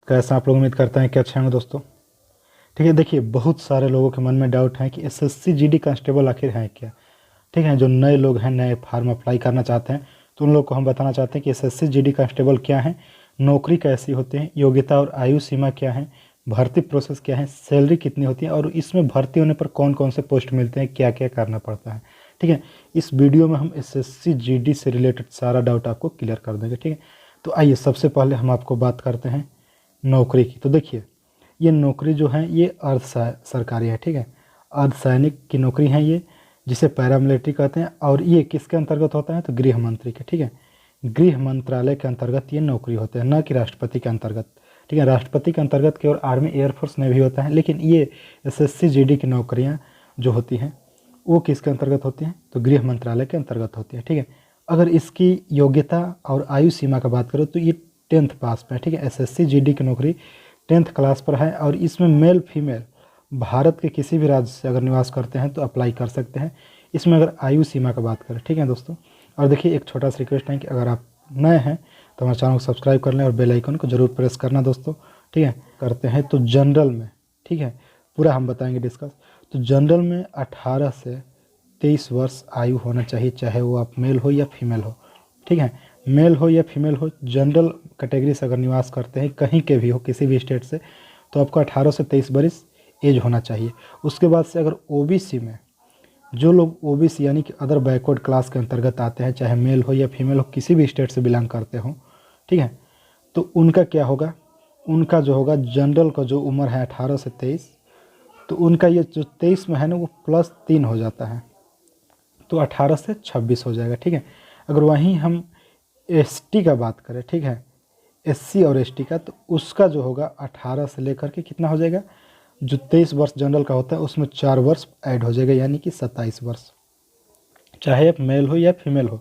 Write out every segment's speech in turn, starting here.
कैसे आप लोग उम्मीद करते हैं कि अच्छे होंगे दोस्तों। ठीक है, देखिए बहुत सारे लोगों के मन में डाउट है कि एसएससी जीडी कांस्टेबल आखिर है क्या। ठीक है, जो नए लोग हैं, नए फार्म अप्लाई करना चाहते हैं, तो उन लोग को हम बताना चाहते हैं कि एसएससी जीडी कांस्टेबल क्या है, नौकरी कैसी होती है, योग्यता और आयु सीमा क्या है, भर्ती प्रोसेस क्या है, सैलरी कितनी होती है और इसमें भर्ती होने पर कौन कौन से पोस्ट मिलते हैं, क्या क्या करना पड़ता है। ठीक है, इस वीडियो में हम एसएससी जीडी से रिलेटेड सारा डाउट आपको क्लियर कर देंगे। ठीक है, तो आइए सबसे पहले हम आपको बात करते हैं नौकरी की। तो देखिए, ये नौकरी जो है ये सरकारी है। ठीक है, अर्धसैनिक की नौकरी है ये, जिसे पैरामिलिट्री कहते हैं। और ये किसके अंतर्गत होता है, तो गृह मंत्री के। ठीक है, गृह मंत्रालय के अंतर्गत ये नौकरी होते हैं, न कि राष्ट्रपति के अंतर्गत। ठीक है, राष्ट्रपति के अंतर्गत केवल आर्मी एयरफोर्स नेवी होता है, लेकिन ये एसएससी जीडी की नौकरियाँ जो होती हैं वो किसके अंतर्गत होती हैं, तो गृह मंत्रालय के अंतर्गत होती है। ठीक है, अगर इसकी योग्यता और आयु सीमा का बात करें तो ये 10th पास पे है। ठीक है, एसएससी जीडी की नौकरी 10th क्लास पर है और इसमें मेल फीमेल भारत के किसी भी राज्य से अगर निवास करते हैं तो अप्लाई कर सकते हैं। इसमें अगर आयु सीमा का बात करें, ठीक है दोस्तों। और देखिए, एक छोटा सा रिक्वेस्ट है कि अगर आप नए हैं तो हमारे चैनल को सब्सक्राइब कर लें और बेल आइकन को जरूर प्रेस करना दोस्तों। ठीक है, करते हैं तो जनरल में, ठीक है, पूरा हम बताएंगे डिस्कस। तो जनरल में 18 से 23 वर्ष आयु होना चाहिए, चाहे वो आप मेल हो या फीमेल हो। ठीक है, मेल हो या फीमेल हो, जनरल कैटेगरी से अगर निवास करते हैं कहीं के भी हो, किसी भी स्टेट से, तो आपको 18 से 23 वर्ष एज होना चाहिए। उसके बाद से अगर ओबीसी में, जो लोग ओबीसी यानी कि अदर बैकवर्ड क्लास के अंतर्गत आते हैं, चाहे मेल हो या फीमेल हो, किसी भी स्टेट से बिलोंग करते हो, ठीक है, तो उनका क्या होगा, उनका जो होगा जनरल का जो उम्र है 18 से 23, तो उनका ये जो 23 में है ना वो +3 हो जाता है, तो 18 से 26 हो जाएगा। ठीक है, अगर वहीं हम एसटी का बात करें, ठीक है, एससी और एसटी का, तो उसका जो होगा 18 से लेकर के कितना हो जाएगा, जो 23 वर्ष जनरल का होता है उसमें 4 वर्ष ऐड हो जाएगा, यानी कि 27 वर्ष। चाहे आप मेल हो या फीमेल हो,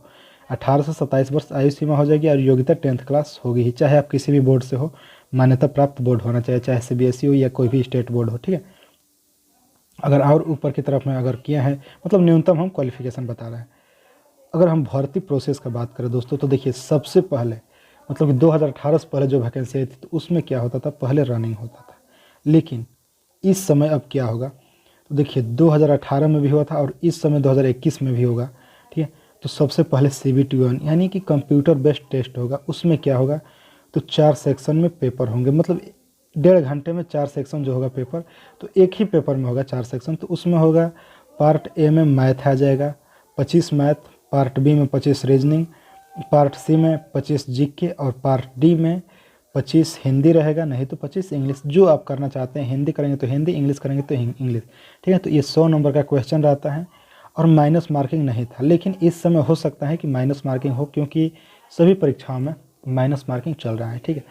18 से 27 वर्ष आयु सीमा हो जाएगी और योग्यता 10th क्लास होगी ही, चाहे आप किसी भी बोर्ड से हो, मान्यता प्राप्त बोर्ड होना चाहिए, चाहे सीबीएसई हो या कोई भी स्टेट बोर्ड हो। ठीक है, अगर और ऊपर की तरफ में अगर किया है, मतलब न्यूनतम हम क्वालिफिकेशन बता रहे हैं। अगर हम भर्ती प्रोसेस का बात करें दोस्तों, तो देखिए सबसे पहले, मतलब कि 2018 से पहले जो वैकेंसी आई थी तो उसमें क्या होता था, पहले रनिंग होता था, लेकिन इस समय अब क्या होगा, तो देखिए 2018 में भी हुआ था और इस समय 2021 में भी होगा। ठीक है, तो सबसे पहले CBT1 यानी कि कंप्यूटर बेस्ड टेस्ट होगा। उसमें क्या होगा, तो 4 सेक्शन में पेपर होंगे, मतलब 1.5 घंटे में 4 सेक्शन जो होगा पेपर, तो एक ही पेपर में होगा 4 सेक्शन। तो उसमें होगा पार्ट ए में मैथ आ जाएगा 25 मैथ, पार्ट बी में 25 रीजनिंग, पार्ट सी में 25 जीके और पार्ट डी में 25 हिंदी रहेगा, नहीं तो 25 इंग्लिश, जो आप करना चाहते हैं। हिंदी करेंगे तो हिंदी, इंग्लिश करेंगे तो इंग्लिश। ठीक है, तो ये 100 नंबर का क्वेश्चन रहता है और माइनस मार्किंग नहीं था, लेकिन इस समय हो सकता है कि माइनस मार्किंग हो, क्योंकि सभी परीक्षाओं में माइनस मार्किंग चल रहा है। ठीक है,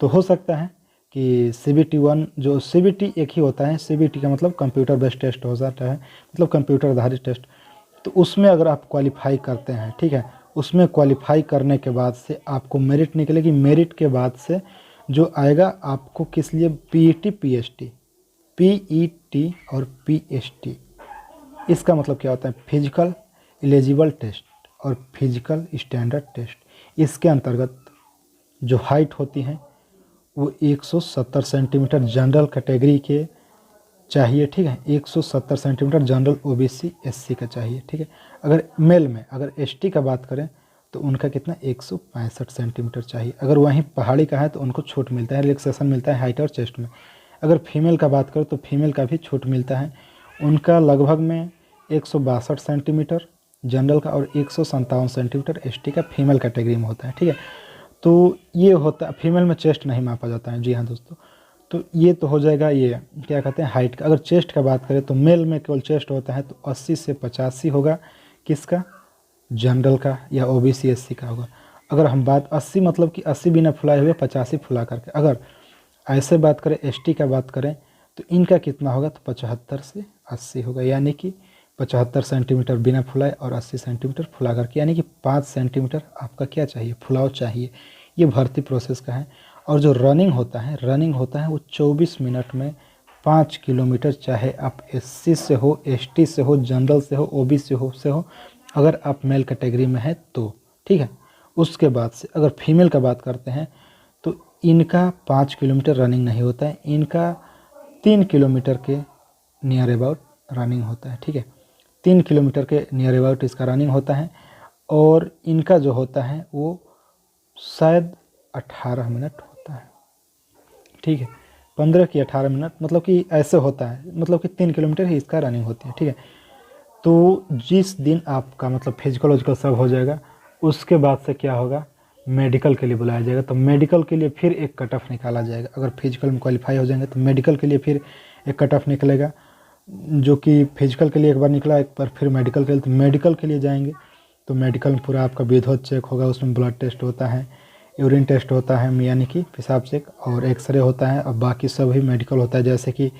तो हो सकता है कि CBT1 जो CBT एक ही होता है, CBT का मतलब कंप्यूटर बेस्ड टेस्ट हो जाता है, मतलब कंप्यूटर आधारित टेस्ट। तो उसमें अगर आप क्वालिफाई करते हैं, ठीक है, उसमें क्वालिफाई करने के बाद से आपको मेरिट निकलेगी। मेरिट के बाद से जो आएगा आपको किस लिए, PET PST, PET और PST, इसका मतलब क्या होता है, फिजिकल एलिजिबल टेस्ट और फिजिकल स्टैंडर्ड टेस्ट। इसके अंतर्गत जो हाइट होती है वो 170 सेंटीमीटर जनरल कैटेगरी के चाहिए। ठीक है, 170 सेंटीमीटर जनरल OBC SC का चाहिए। ठीक है, अगर मेल में, अगर ST का बात करें तो उनका कितना 165 सेंटीमीटर चाहिए। अगर वहीं पहाड़ी का है तो उनको छूट मिलता है, रिलैक्सेशन मिलता है हाइट और चेस्ट में। अगर फीमेल का बात करें तो फीमेल का भी छूट मिलता है, उनका लगभग में 162 सेंटीमीटर जनरल का और 157 सेंटीमीटर ST का फीमेल कैटेगरी में होता है। ठीक है, तो ये होता है, फीमेल में चेस्ट नहीं मापा जाता है। जी हाँ दोस्तों, तो ये तो हो जाएगा, ये क्या कहते हैं हाइट का। अगर चेस्ट का बात करें तो मेल में केवल चेस्ट होता है तो 80 से 85 होगा, किसका, जनरल का या OBC SC का होगा। अगर हम बात 80 मतलब कि 80 बिना फुलाए हुए, 85 फुला करके, अगर ऐसे बात करें ST का बात करें तो इनका कितना होगा, तो 75 से 80 होगा, यानी कि 75 सेंटीमीटर बिना फुलाए और 80 सेंटीमीटर फुला करके, यानी कि 5 सेंटीमीटर आपका क्या चाहिए, फुलाव चाहिए। ये भर्ती प्रोसेस का है। और जो रनिंग होता है, वो 24 मिनट में 5 किलोमीटर, चाहे आप SC से हो, ST से हो, जनरल से हो, OBC से हो, अगर आप मेल कैटेगरी में है तो। ठीक है, उसके बाद से अगर फीमेल का बात करते हैं तो इनका 5 किलोमीटर रनिंग नहीं होता है, इनका 3 किलोमीटर के नियर अबाउट रनिंग होता है। ठीक है, 3 किलोमीटर के नियर अबाउट इसका रनिंग होता है और इनका जो होता है वो शायद 18 मिनट होता है। ठीक है, 15 की 18 मिनट, मतलब कि ऐसे होता है, मतलब कि 3 किलोमीटर ही इसका रनिंग होती है। ठीक है, तो जिस दिन आपका मतलब फिजिकल वजिकल सब हो जाएगा, उसके बाद से क्या होगा, मेडिकल के लिए बुलाया जाएगा। तो मेडिकल के लिए फिर एक कट ऑफ निकाला जाएगा। अगर फिजिकल में क्वालिफाई हो जाएंगे तो मेडिकल के लिए फिर एक कट ऑफ निकलेगा, जो कि फिजिकल के लिए एक बार निकला, एक बार फिर मेडिकल के लिए। तो मेडिकल के लिए जाएंगे तो मेडिकल में पूरा आपका विधिवत चेक होगा, उसमें ब्लड टेस्ट होता है, यूरिन टेस्ट होता है, यानी कि पेशाब चेक, और एक्सरे होता है, और बाकी सभी मेडिकल होता है जैसे कि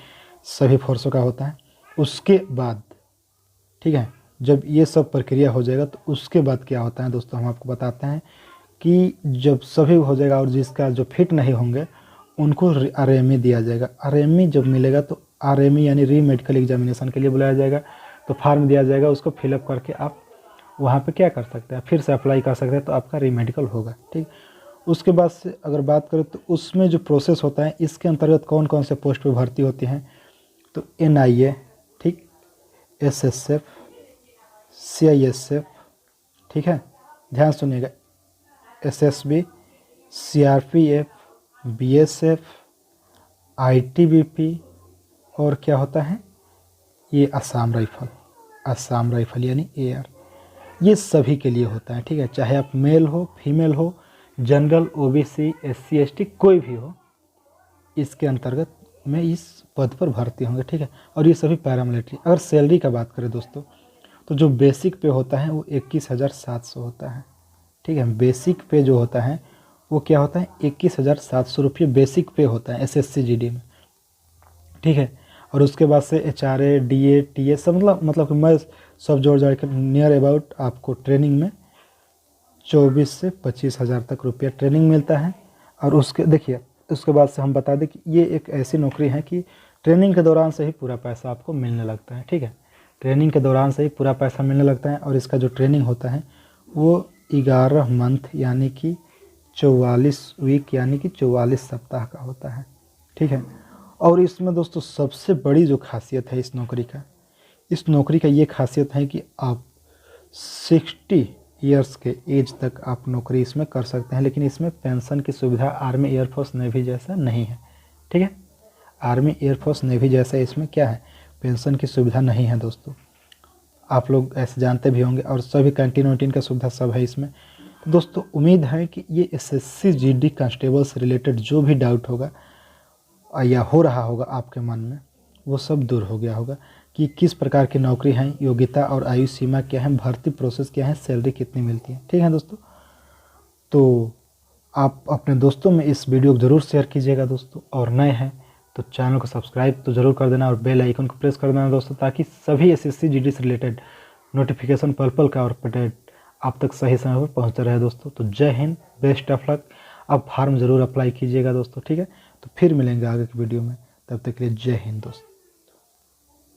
सभी फोर्सों का होता है। उसके बाद ठीक है, जब ये सब प्रक्रिया हो जाएगा तो उसके बाद क्या होता है दोस्तों, हम आपको बताते हैं कि जब सभी हो जाएगा और जिसका जो फिट नहीं होंगे उनको RME दिया जाएगा। RME जब मिलेगा तो RME यानी री मेडिकल एग्जामिनेशन के लिए बुलाया जाएगा। तो फार्म दिया जाएगा, उसको फिलअप करके आप वहाँ पे क्या कर सकते हैं, फिर से अप्लाई कर सकते हैं, तो आपका री मेडिकल होगा। ठीक, उसके बाद से अगर बात करें तो उसमें जो प्रोसेस होता है, इसके अंतर्गत कौन कौन से पोस्ट पे भर्ती होती हैं, तो NIA, ठीक, SSF, CISF, ठीक है, ध्यान सुनिएगा, SSB, CRPF, BSF, ITBP, और क्या होता है ये असम राइफल यानी AR, ये सभी के लिए होता है। ठीक है, चाहे आप मेल हो, फीमेल हो, जनरल, OBC, SC ST कोई भी हो, इसके अंतर्गत में इस पद पर भर्ती होंगे। ठीक है, और ये सभी पैरामिलिट्री। अगर सैलरी का बात करें दोस्तों, तो जो बेसिक पे होता है वो 21,700 होता है। ठीक है, बेसिक पे जो होता है वो क्या होता है, 21,700 रुपये बेसिक पे होता है SSC GD में। ठीक है, और उसके बाद से HRA, DA, TA सब मतलब कि मैं सब जोड़ जाड़ कर नियर अबाउट आपको ट्रेनिंग में 24 से 25,000 तक रुपया ट्रेनिंग मिलता है। और उसके देखिए, उसके बाद से हम बता दें कि ये एक ऐसी नौकरी है कि ट्रेनिंग के दौरान से ही पूरा पैसा आपको मिलने लगता है। ठीक है, ट्रेनिंग के दौरान से ही पूरा पैसा मिलने लगता है। और इसका जो ट्रेनिंग होता है वो 11 मंथ यानी कि 44 वीक यानी कि 44 सप्ताह का होता है। ठीक है, और इसमें दोस्तों सबसे बड़ी जो खासियत है इस नौकरी का ये खासियत है कि आप 60 ईयर्स के एज तक आप नौकरी इसमें कर सकते हैं। लेकिन इसमें पेंशन की सुविधा आर्मी, एयरफोर्स, नेवी जैसा नहीं है। ठीक है, आर्मी, एयरफोर्स, नेवी जैसा इसमें क्या है, पेंशन की सुविधा नहीं है दोस्तों, आप लोग ऐसे जानते भी होंगे। और सभी कैंटीन वैंटीन का सुविधा सब है इसमें। तो दोस्तों उम्मीद है कि ये SSC GD कांस्टेबल से रिलेटेड जो भी डाउट होगा या हो रहा होगा आपके मन में, वो सब दूर हो गया होगा कि किस प्रकार की नौकरी है, योग्यता और आयु सीमा क्या है, भर्ती प्रोसेस क्या है, सैलरी कितनी मिलती है। ठीक है दोस्तों, तो आप अपने दोस्तों में इस वीडियो को ज़रूर शेयर कीजिएगा दोस्तों, और नए हैं तो चैनल को सब्सक्राइब तो ज़रूर कर देना और बेल आइकन को प्रेस कर देना दोस्तों, ताकि सभी SSC GD से रिलेटेड नोटिफिकेशन पल का और अपडेट आप तक सही समय पर पहुँचते रहे दोस्तों। तो जय हिंद, बेस्ट ऑफ लक। आप फार्म ज़रूर अप्लाई कीजिएगा दोस्तों। ठीक है, तो फिर मिलेंगे आगे की वीडियो में, तब तक के लिए जय हिंद दोस्तों।